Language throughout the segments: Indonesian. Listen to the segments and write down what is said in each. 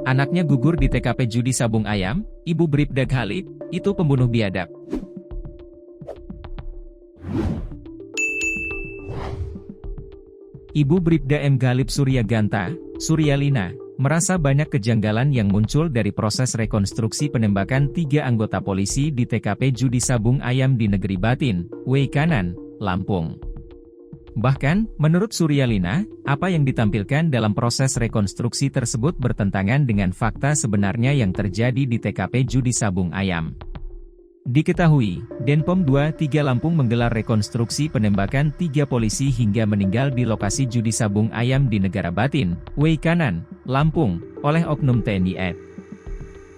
Anaknya gugur di TKP judi sabung ayam, Ibu Bribda Khalid, itu pembunuh biadab. Ibu Bribda M. Galip Suryaganta, Suryalina, merasa banyak kejanggalan yang muncul dari proses rekonstruksi penembakan 3 anggota polisi di TKP judi sabung ayam di Negeri Batin, Weikanan, Lampung. Bahkan, menurut Suryalina, apa yang ditampilkan dalam proses rekonstruksi tersebut bertentangan dengan fakta sebenarnya yang terjadi di TKP judi sabung ayam. Diketahui, Denpom 23 Lampung menggelar rekonstruksi penembakan 3 polisi hingga meninggal di lokasi judi sabung ayam di Negara Batin, Weikanan, Lampung, oleh oknum TNI AD.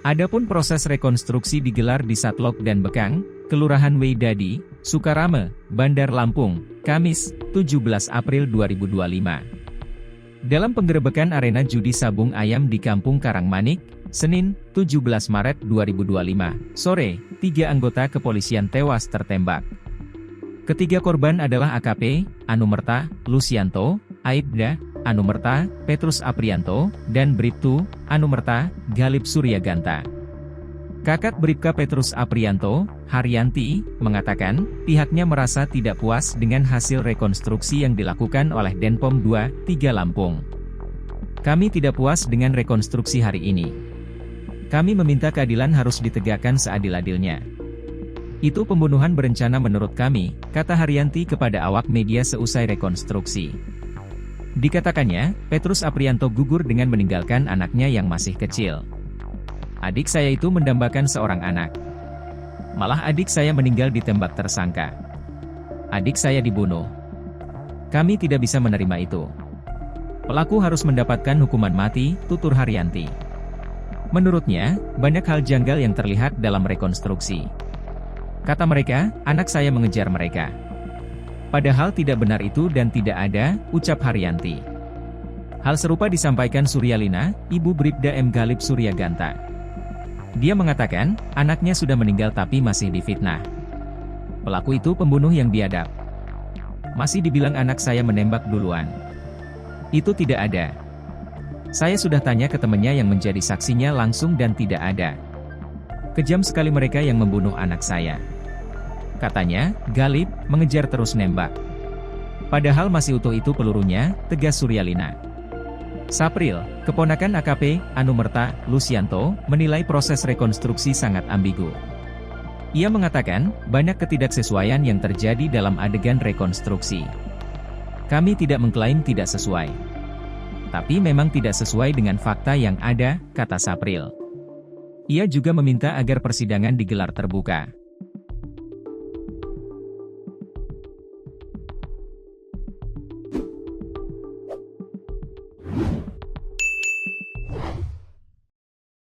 Adapun proses rekonstruksi digelar di Satlok dan Bekang, Kelurahan Weidadi, Sukarame, Bandar Lampung, Kamis, 17 April 2025. Dalam penggerebekan arena judi sabung ayam di Kampung Karangmanik, Senin, 17 Maret 2025, sore, 3 anggota kepolisian tewas tertembak. Ketiga korban adalah AKP, Anumerta, Lucianto, Aibda, Anumerta, Petrus Aprianto, dan Bribtu, Anumerta, Galip Suryaganta. Kakak Bribka Petrus Aprianto, Haryanti, mengatakan, pihaknya merasa tidak puas dengan hasil rekonstruksi yang dilakukan oleh Denpom 23 Lampung. Kami tidak puas dengan rekonstruksi hari ini. Kami meminta keadilan harus ditegakkan seadil-adilnya. Itu pembunuhan berencana menurut kami, kata Haryanti kepada awak media seusai rekonstruksi. Dikatakannya, Petrus Aprianto gugur dengan meninggalkan anaknya yang masih kecil. Adik saya itu mendambakan seorang anak. Malah adik saya meninggal ditembak tersangka. Adik saya dibunuh. Kami tidak bisa menerima itu. Pelaku harus mendapatkan hukuman mati, tutur Haryanti. Menurutnya, banyak hal janggal yang terlihat dalam rekonstruksi. Kata mereka, anak saya mengejar mereka. Padahal tidak benar itu dan tidak ada, ucap Haryanti. Hal serupa disampaikan Suryalina, Ibu Bribda M. Galip Suryaganta. Dia mengatakan, anaknya sudah meninggal tapi masih difitnah. Pelaku itu pembunuh yang biadab. Masih dibilang anak saya menembak duluan. Itu tidak ada. Saya sudah tanya ke temannya yang menjadi saksinya langsung dan tidak ada. Kejam sekali mereka yang membunuh anak saya. Katanya, Galip mengejar terus nembak. Padahal masih utuh itu pelurunya, tegas Suryalina. Sapril, keponakan AKP, Anumerta, Lucianto, menilai proses rekonstruksi sangat ambigu. Ia mengatakan, banyak ketidaksesuaian yang terjadi dalam adegan rekonstruksi. Kami tidak mengklaim tidak sesuai. Tapi memang tidak sesuai dengan fakta yang ada, kata Sapril. Ia juga meminta agar persidangan digelar terbuka.